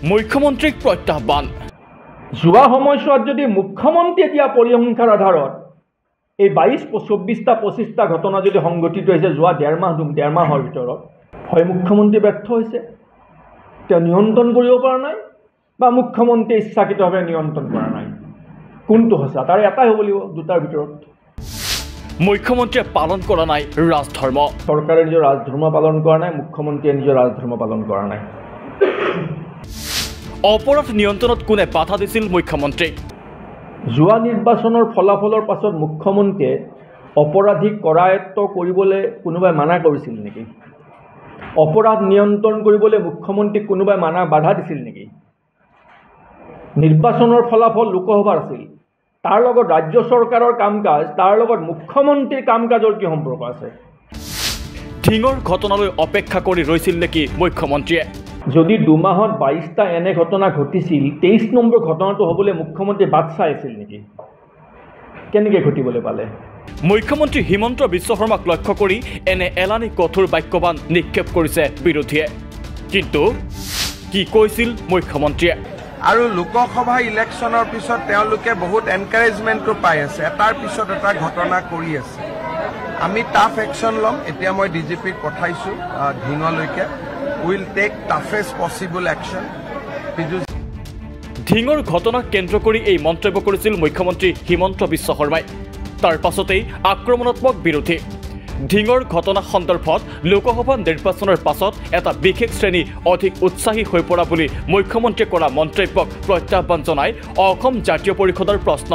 মুখ্যমন্ত্ৰীক প্ৰত্যাহ্বান। যোৱা সময়ছোৱাত যদি মুখ্যমন্ত্ৰীয়ে দিয়া পৰিসংখ্যাৰ আধাৰত এই 22-24টা 25টা ঘটনা যদি সংঘটিত হৈছে যোৱা ডেৰ মাহৰ ভিতৰত, হয় মুখ্যমন্ত্ৰী ব্যৰ্থ হৈছে, তেওঁ নিয়ন্ত্ৰণ কৰিব পৰা নাই, বা মুখ্যমন্ত্ৰীয়ে ইচ্ছাকৃতভাৱে নিয়ন্ত্ৰণ কৰা নাই। কোনটো সঁচা? তাৰ এটাই হ'ব লাগিব দুটাৰ ভিতৰত। মুখ্যমন্ত্ৰীয়ে পালন কৰা নাই ৰাজধৰ্ম। চৰকাৰে নিজৰ ৰাজধৰ্ম পালন কৰা নাই, মুখ্যমন্ত্ৰীয়ে নিজৰ ৰাজধৰ্ম পালন কৰা নাই। অপৰাধ নিয়ন্ত্ৰণত কোনে বাধা দিছিল মুখ্যমন্ত্ৰীক? যোৱা নিৰ্বাচনৰ ফলাফলৰ পাছত মুখ্যমন্ত্ৰীয়ে অপৰাধীক কৰায়ত্ব কৰিবলৈ কোনোবাই মানা কৰিছিল নেকি? অপৰাধ নিয়ন্ত্ৰণ কৰিবলৈ মুখ্যমন্ত্ৰীক কোনোবাই বাধা দিছিল নেকি? নিৰ্বাচনৰ ফলাফল লোকসভাৰ আছিল, তাৰ লগত ৰাজ্য চৰকাৰৰ কাম কাজ, তাৰ লগত মুখ্যমন্ত্ৰীৰ কাম কাজৰ কি সম্পৰ্ক আছে? ধিঙৰ ঘটনালৈ অপেক্ষা কৰি ৰৈছিল নেকি মুখ্যমন্ত্ৰীয়ে? যদি 2 মাহত 22টা এনে ঘটনা ঘটিছিল, 23 নম্বৰ ঘটনাটো হ'বলৈ মুখ্যমন্ত্ৰীয়ে বাট চাই আছিল নেকি? কেনেকৈ ঘটিবলৈ পালে? মুখ্যমন্ত্ৰী হিমন্ত বিশ্ব শৰ্মাক লক্ষ্য কৰি এনে এলানি কঠোৰ বাক্যবান নিক্ষেপ কৰিছে বিৰোধীয়ে। কিন্তু কি কৈছিল মুখ্যমন্ত্ৰীয়ে? আৰু লোকসভা ইলেকশ্যনৰ পিছত তেওঁলোকে বহুত এনকাৰেজমেণ্টটো পাই আছে, এটাৰ পিছত এটা ঘটনা কৰি আছে। আমি টাফ একশ্যন ল'ম। এতিয়া মই DGPক পঠাইছোঁ ধিঙলৈকে। Will take toughest possible action. ধিঙৰ ঘটনাক কেন্দ্ৰ কৰি এই মন্তব্য কৰিছিল মুখ্যমন্ত্ৰী হিমন্ত বিশ্ব শৰ্মাই। তাৰ পাছতেই আক্ৰমণাত্মক বিৰোধী। ধিঙৰ ঘটনা সন্দৰ্ভত লোকসভা নিৰ্বাচনৰ পাছত এটা বিশেষ শ্ৰেণী অধিক উৎসাহী হৈ পৰা বুলি মুখ্যমন্ত্ৰীয়ে কৰা মন্তব্যক প্ৰত্যাহ্বান জনাই অসম জাতীয় পৰিষদৰ প্ৰশ্ন।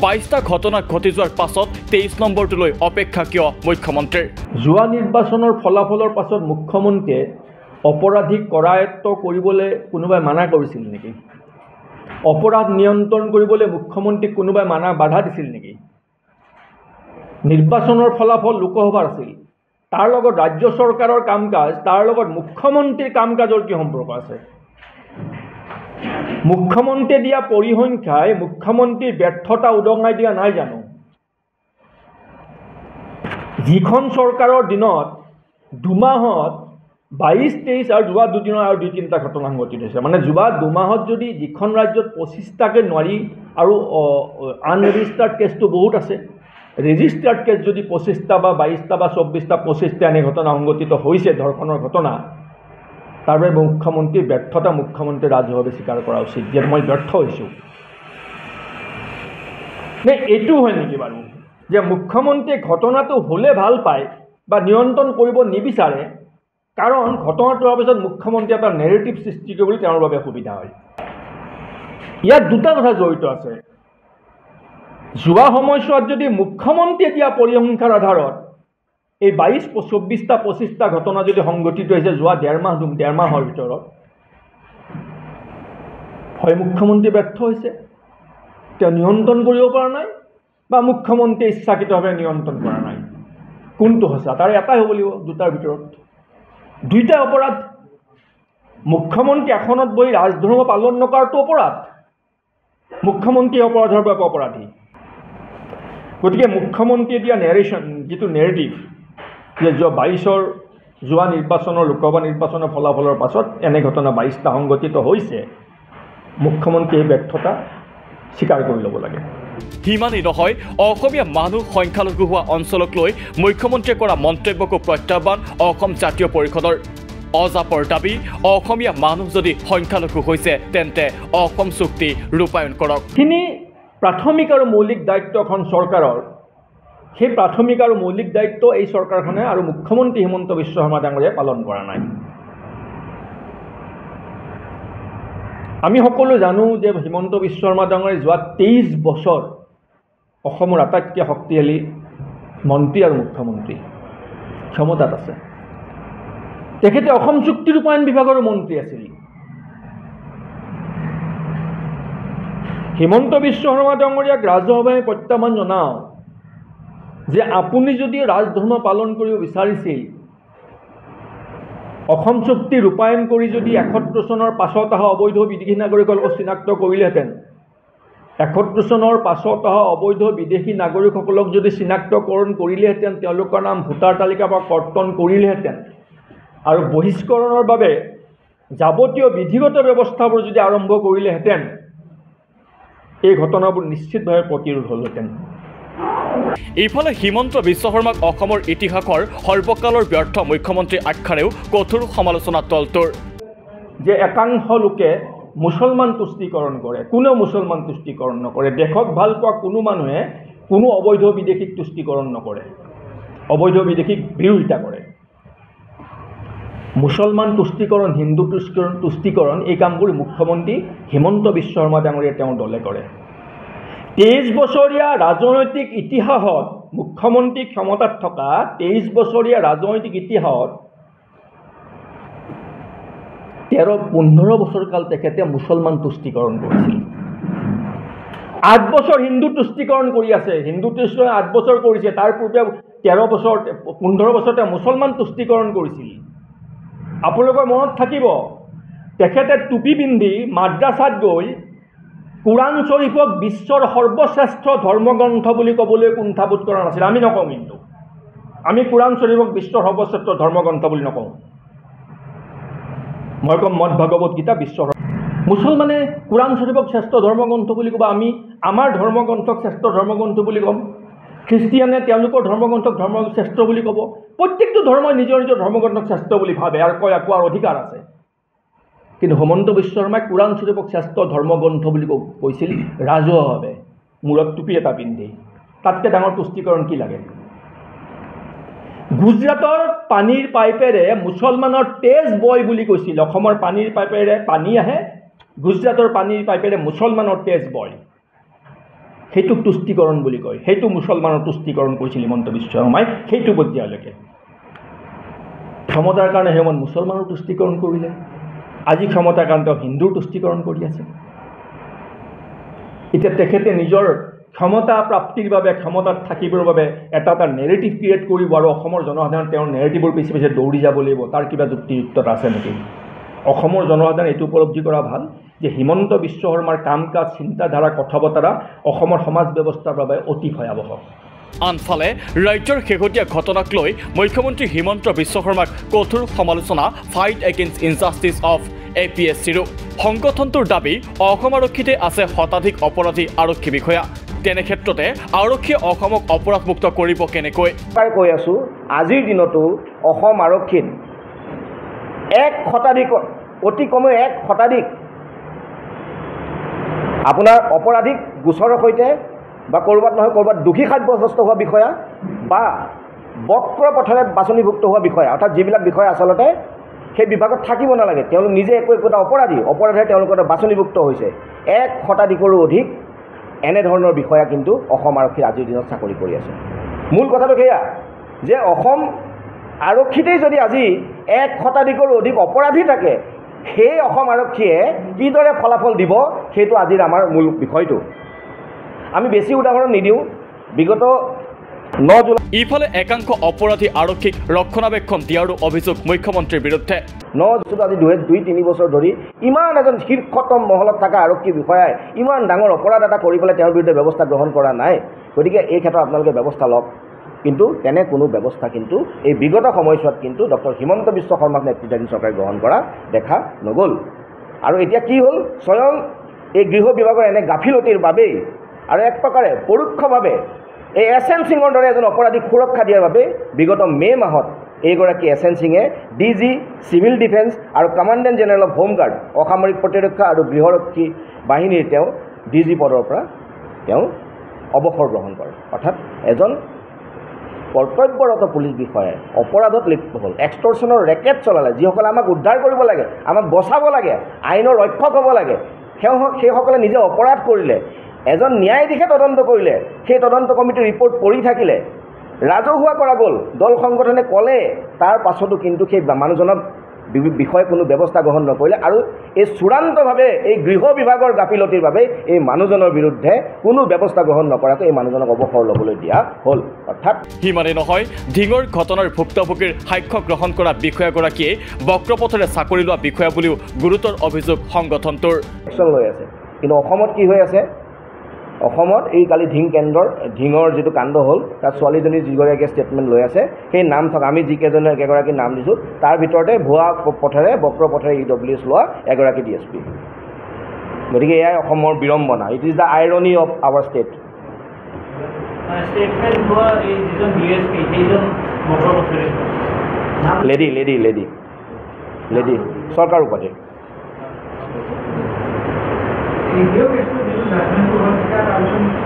22টা ঘটনা ঘটি যোৱাৰ পাছত 23 নম্বৰটোলৈ অপেক্ষা কিয় মুখ্যমন্ত্ৰীৰ? যোৱা নিৰ্বাচনৰ ফলাফলৰ পাছত মুখ্যমন্ত্ৰীয়ে অপৰাধীক কৰায়ত্ব কৰিবলৈ কোনোবাই মানা কৰিছিল নেকি? অপৰাধ নিয়ন্ত্ৰণ কৰিবলৈ মুখ্যমন্ত্ৰীক কোনোবাই বাধা দিছিল নেকি? নিৰ্বাচনৰ ফলাফল লোকসভাৰ আছিল, তাৰ লগত ৰাজ্য চৰকাৰৰ কাম কাজ, তাৰ লগত মুখ্যমন্ত্ৰীৰ কাম কাজৰ কি সম্পৰ্ক আছে? মুখ্যমন্ত্ৰীয়ে দিয়া পৰিসংখ্যাই মুখ্যমন্ত্ৰীৰ ব্যৰ্থতা উদঙাই দিয়া নাই জানো? যিখন চৰকাৰৰ দিনত 2 মাহত 22-23 আৰু যোৱা দুদিনৰ আৰু 2-3টা ঘটনা সংঘটিত হৈছে, মানে যোৱা 2 মাহত যদি যিখন ৰাজ্যত 25টাকৈ নোৱাৰি আৰু আনৰেজিষ্টাৰ্ড কেছটো বহুত আছে, ৰেজিষ্টাৰ্ড কেছ যদি 25টা বা 22টা বা 24টা 25টা এনে ঘটনা সংঘটিত হৈছে, ধৰ্ষণৰ ঘটনা, তাৰ বাবে মুখ্যমন্ত্ৰীৰ ব্যৰ্থতা মুখ্যমন্ত্ৰীয়ে ৰাজহুৱাভাৱে স্বীকাৰ কৰা উচিত যে মই ব্যৰ্থ হৈছোঁ। নে এইটো হয় নেকি বাৰু যে মুখ্যমন্ত্ৰীয়ে ঘটনাটো হ'লে ভাল পায় বা নিয়ন্ত্ৰণ কৰিব নিবিচাৰে, কাৰণ ঘটনাটো হোৱাৰ পিছত মুখ্যমন্ত্ৰীয়ে এটা নেৰেটিভ সৃষ্টি কৰিবলৈ তেওঁৰ বাবে সুবিধা হয়? ইয়াত দুটা কথা জড়িত আছে। যোৱা সময়ছোৱাত যদি মুখ্যমন্ত্ৰীয়ে দিয়া পৰিসংখ্যাৰ আধাৰত এই 22-24টা 25টা ঘটনা যদি সংঘটিত হৈছে যোৱা ডেৰ মাহৰ ভিতৰত, হয় মুখ্যমন্ত্ৰী ব্যৰ্থ হৈছে, তেওঁ নিয়ন্ত্ৰণ কৰিব পৰা নাই, বা মুখ্যমন্ত্ৰীয়ে ইচ্ছাকৃতভাৱে নিয়ন্ত্ৰণ কৰা নাই। কোনটো সঁচা? তাৰ এটাই হ'ব লাগিব দুটাৰ ভিতৰত। দুইটা অপৰাধ। মুখ্যমন্ত্ৰী আসনত বহি ৰাজধৰ্ম পালন নকৰাটো অপৰাধ, মুখ্যমন্ত্ৰী অপৰাধৰ বাবে অপৰাধী। গতিকে মুখ্যমন্ত্ৰীয়ে দিয়া যিটো নেৰেটিভ যে যোৱা নিৰ্বাচনৰ লোকসভা নিৰ্বাচনৰ ফলাফলৰ পাছত এনে ঘটনা 22টা সংঘটিত হৈছে, মুখ্যমন্ত্ৰীয়ে এই ব্যৰ্থতা স্বীকাৰ কৰি ল'ব লাগে। সিমানেই নহয়, অসমীয়া মানুহ সংখ্যালঘু হোৱা অঞ্চলক লৈ মুখ্যমন্ত্ৰীয়ে কৰা মন্তব্যকো প্ৰত্যাহ্বান অসম জাতীয় পৰিষদৰ। অজাপৰ দাবী, অসমীয়া মানুহ যদি সংখ্যালঘু হৈছে তেন্তে অসম চুক্তি ৰূপায়ণ কৰক। এইখিনি প্ৰাথমিক আৰু মৌলিক দায়িত্ব এখন চৰকাৰৰ। সেই প্ৰাথমিক আৰু মৌলিক দায়িত্ব এই চৰকাৰখনে আৰু মুখ্যমন্ত্ৰী হিমন্ত বিশ্ব শৰ্মা ডাঙৰীয়াই পালন কৰা নাই। আমি সকলো জানো যে হিমন্ত বিশ্ব শৰ্মা ডাঙৰীয়াই যোৱা 23 বছৰ অসমৰ আটাইতকৈ শক্তিশালী মন্ত্ৰী আৰু মুখ্যমন্ত্ৰী ক্ষমতাত আছে। তেখেতে অসম চুক্তি ৰূপায়ণ বিভাগৰ মন্ত্ৰী আছিল। হিমন্ত বিশ্ব শৰ্মা ডাঙৰীয়াক ৰাজহুৱাভাৱে প্ৰত্যাহ্বান জনাওঁ যে আপুনি যদি ৰাজধৰ্ম পালন কৰিব বিচাৰিছিল, অসম চুক্তি ৰূপায়ণ কৰি যদি 71 চনৰ পাছত অহা অবৈধ বিদেশী নাগৰিকসকলক চিনাক্ত কৰিলেহেঁতেন, 71 চনৰ পাছত অহা অবৈধ বিদেশী নাগৰিকসকলক যদি চিনাক্তকৰণ কৰিলেহেঁতেন, তেওঁলোকৰ নাম ভোটাৰ তালিকাৰ পৰা কৰ্তন কৰিলেহেঁতেন, আৰু বহিষ্কৰণৰ বাবে যাৱতীয় বিধিগত ব্যৱস্থাবোৰ যদি আৰম্ভ কৰিলেহেঁতেন এই ঘটনাবোৰ নিশ্চিতভাৱে প্ৰতিৰোধ হ'লহেঁতেন। ইফালে হিমন্ত বিশ্ব শৰ্মাক অসমৰ ইতিহাসৰ সৰ্বকালৰ ব্যৰ্থ মুখ্যমন্ত্ৰী আখ্যাৰেও কঠোৰ সমালোচনা দলটোৰ। যে একাংশ লোকে মুছলমান তুষ্টিকৰণ কৰে, কোনেও মুছলমান তুষ্টিকৰণ নকৰে। দেশক ভাল পোৱা কোনো মানুহে কোনো অবৈধ বিদেশীক তুষ্টিকৰণ নকৰে, অবৈধ বিদেশীক বিৰোধিতা কৰে। মুছলমান তুষ্টিকৰণ, হিন্দু তুষ্টিকৰণ এই কামবোৰ মুখ্যমন্ত্ৰী হিমন্ত বিশ্ব শৰ্মা ডাঙৰীয়া তেওঁৰ দলে কৰে। 23 বছৰীয়া ৰাজনৈতিক ইতিহাসত, মুখ্যমন্ত্ৰী ক্ষমতাত থকা 23 বছৰীয়া ৰাজনৈতিক ইতিহাসত 13-15 বছৰ কাল তেখেতে মুছলমান তুষ্টিকৰণ কৰিছিল। 8 বছৰ হিন্দু তুষ্টিকৰণ কৰি আছে, হিন্দু তুষ্টিকৰণ 8 বছৰ কৰিছে, তাৰ পূৰ্বে 13 বছৰ 15 বছৰতে মুছলমান তুষ্টিকৰণ কৰিছিল। আপোনালোকৰ মনত থাকিব তেখেতে টুপি পিন্ধি মাদ্ৰাছাত গৈ কোৰাণ শ্বৰীফক বিশ্বৰ সৰ্বশ্ৰেষ্ঠ ধৰ্মগ্ৰন্থ বুলি ক'বলৈ কুণ্ঠাবোধ কৰা নাছিল। আমি নকওঁ, কিন্তু আমি কোৰাণ শ্বৰীফক বিশ্বৰ সৰ্বশ্ৰেষ্ঠ ধৰ্মগ্ৰন্থ বুলি নকওঁ। মই ক'ম মদ ভাগৱত গীতা বিশ্বৰ। মুছলমানে কোৰাণ শ্বৰীফক শ্ৰেষ্ঠ ধৰ্মগ্ৰন্থ বুলি ক'ব, আমি আমাৰ ধৰ্মগ্ৰন্থক শ্ৰেষ্ঠ ধৰ্মগ্ৰন্থ বুলি ক'ম। খ্ৰীষ্টিয়ানে তেওঁলোকৰ ধৰ্মগ্ৰন্থক শ্ৰেষ্ঠ বুলি ক'ব। প্ৰত্যেকটো ধৰ্মই নিজৰ নিজৰ ধৰ্মগ্ৰন্থক শ্ৰেষ্ঠ বুলি ভাবে আৰু কোৱাৰ অধিকাৰ আছে। কিন্তু হিমন্ত বিশ্ব শৰ্মাই কোৰাণ শ্বৰীফক শ্ৰেষ্ঠ ধৰ্মগ্ৰন্থ বুলি কৈছিল ৰাজহুৱাভাৱে, মূৰত টুপি এটা পিন্ধি। তাতকৈ ডাঙৰ তুষ্টিকৰণ কি লাগে? গুজৰাটৰ পানীৰ পাইপেৰে মুছলমানৰ তেজ বয় বুলি কৈছিল। অসমৰ পানীৰ পাইপেৰে পানী আহে, গুজৰাটৰ পানীৰ পাইপেৰে মুছলমানৰ তেজ বয়, সেইটোক তুষ্টিকৰণ বুলি কয়। সেইটো মুছলমানৰ তুষ্টিকৰণ কৰিছিল হিমন্ত বিশ্ব শৰ্মাই সেইটো পৰ্যায়লৈকে। ক্ষমতাৰ কাৰণে সেইসময়ত মুছলমানৰ তুষ্টিকৰণ কৰিলে, আজি ক্ষমতাৰ কাৰণে তেওঁ হিন্দুৰ তুষ্টিকৰণ কৰি আছে। এতিয়া তেখেতে নিজৰ ক্ষমতা প্ৰাপ্তিৰ বাবে, ক্ষমতাত থাকিবৰ বাবে এটা নেৰেটিভ ক্ৰিয়েট কৰিব আৰু অসমৰ জনসাধাৰণ তেওঁৰ নেৰেটিভৰ পিছে পিছে দৌৰি যাব লাগিব, তাৰ কিবা যুক্তিযুক্ততা আছে নেকি? অসমৰ জনসাধাৰণে এইটো উপলব্ধি কৰা ভাল যে হিমন্ত বিশ্ব শৰ্মাৰ কাম কাজ, চিন্তাধাৰা, কথা বতৰা অসমৰ সমাজ ব্যৱস্থাৰ বাবে অতি ভয়াৱহ। আনফালে ৰাজ্যৰ শেহতীয়া ঘটনাক লৈ মুখ্যমন্ত্ৰী হিমন্ত বিশ্ব শৰ্মাক কঠোৰ সমালোচনা ফাইট এগেইনষ্ট ইনজাষ্টিছ অফ APSCৰো। সংগঠনটোৰ দাবী অসম আৰক্ষীতে আছে শতাধিক অপৰাধী আৰক্ষী বিষয়া। তেনে ক্ষেত্ৰতে আৰক্ষীয়ে অসমক অপৰাধমুক্ত কৰিব কেনেকৈ? কৈ আছোঁ, আজিৰ দিনতো অসম আৰক্ষীত 1 শতাধিক, অতি কমেও 1 শতাধিক আপোনাৰ অপৰাধিক গোচৰৰ সৈতে বা ক'ৰবাত নহয় ক'ৰবাত দোষী সাব্যস্ত হোৱা বিষয়া বা বক্ৰ পথেৰে বাছনিভুক্ত হোৱা বিষয়া, অৰ্থাৎ যিবিলাক বিষয়া আচলতে সেই বিভাগত থাকিব নালাগে, তেওঁলোক নিজে একোটা অপৰাধীৰে তেওঁলোকৰ বাছনিভুক্ত হৈছে। 1 শতাধিকৰো অধিক এনেধৰণৰ বিষয়া কিন্তু অসম আৰক্ষীৰ আজিৰ দিনত চাকৰি কৰি আছে। মূল কথাটো সেয়া যে অসম আৰক্ষীতেই যদি আজি 1 শতাধিকৰো অধিক অপৰাধী থাকে, সেই অসম আৰক্ষীয়ে কিদৰে ফলাফল দিব সেইটো আজিৰ আমাৰ মূল বিষয়টো। আমি বেছি উদাহৰণ নিদিওঁ। বিগত 9 জুলাই ইফালে একাংশ অপৰাধী আৰক্ষীক ৰক্ষণাবেক্ষণ দিয়াৰো অভিযোগ মুখ্যমন্ত্ৰীৰ বিৰুদ্ধে। 9 জুলাই আজি 2-3 বছৰ ধৰি ইমান এজন শীৰ্ষতম মহলত থকা আৰক্ষী বিষয়াই ইমান ডাঙৰ অপৰাধ এটা কৰি পেলাই তেওঁৰ বিৰুদ্ধে ব্যৱস্থা গ্ৰহণ কৰা নাই। গতিকে এই ক্ষেত্ৰত আপোনালোকে ব্যৱস্থা লওক। কিন্তু তেনে কোনো ব্যৱস্থা কিন্তু এই বিগত সময়ছোৱাত কিন্তু ডক্টৰ হিমন্ত বিশ্ব শৰ্মাক নেতৃত্বাধীন চৰকাৰে গ্ৰহণ কৰা দেখা নগ'ল। আৰু এতিয়া কি হ'ল, স্বয়ং এই গৃহ বিভাগৰ এনে গাফিলতিৰ বাবেই আৰু এক প্ৰকাৰে পৰোক্ষভাৱে এই SN সিঙৰ দৰে এজন অপৰাধীক সুৰক্ষা দিয়াৰ বাবে বিগত মে' মাহত এইগৰাকী SN সিঙে DG চিভিল ডিফেন্স আৰু কমাণ্ডেণ্ট জেনেৰেল অফ হোমগাৰ্ড, অসামৰিক প্ৰতিৰক্ষা আৰু গৃহৰক্ষী বাহিনীৰ তেওঁ DG পদৰ পৰা তেওঁ অৱসৰ গ্ৰহণ কৰে। অৰ্থাৎ এজন কৰ্তব্যৰত পুলিচ বিষয়াই অপৰাধত লিপ্ত হ'ল, এক্সটৰ্চনৰ ৰেকেট চলালে, যিসকলে আমাক উদ্ধাৰ কৰিব লাগে, আমাক বচাব লাগে, আইনৰ ৰক্ষক হ'ব লাগে, সেইসকলে নিজে অপৰাধ কৰিলে। এজন ন্যায়াধীশে তদন্ত কৰিলে, সেই তদন্ত কমিটিৰ ৰিপৰ্ট পঢ়ি থাকিলে, ৰাজহুৱা কৰা গ'ল, দল সংগঠনে ক'লে, তাৰ পাছতো কিন্তু সেই মানুহজনক বিষয়ে কোনো ব্যৱস্থা গ্ৰহণ নকৰিলে। আৰু এই চূড়ান্তভাৱে এই গৃহ বিভাগৰ গাফিলতিৰ বাবে এই মানুহজনৰ বিৰুদ্ধে কোনো ব্যৱস্থা গ্ৰহণ নকৰাকৈ এই মানুহজনক অৱসৰ ল'বলৈ দিয়া হ'ল। অৰ্থাৎ সিমানেই নহয়, ধিঙৰ ঘটনাৰ ভুক্তভোগীৰ সাক্ষ্য গ্ৰহণ কৰা বিষয়াগৰাকীয়ে বক্ৰপথেৰে চাকৰি লোৱা বিষয়া বুলিও গুৰুতৰ অভিযোগ সংগঠনটোৰ। একশ্যন লৈ আছে। কিন্তু অসমত কি হৈ আছে, অসমত এই কালি ধিঙৰ যিটো কাণ্ড হ'ল তাত ছোৱালীজনীৰ যিগৰাকীয়ে ষ্টেটমেণ্ট লৈ আছে সেই নাম থকা আমি যিকেইজনে একেগৰাকী নাম দিছোঁ তাৰ ভিতৰতে ভুৱা পথেৰে বক্ৰ পথেৰে EWS লোৱা এগৰাকী DSP। গতিকে এয়াই অসমৰ বিড়ম্বনা। It is the irony of our state. Lady চৰকাৰ উপাধি।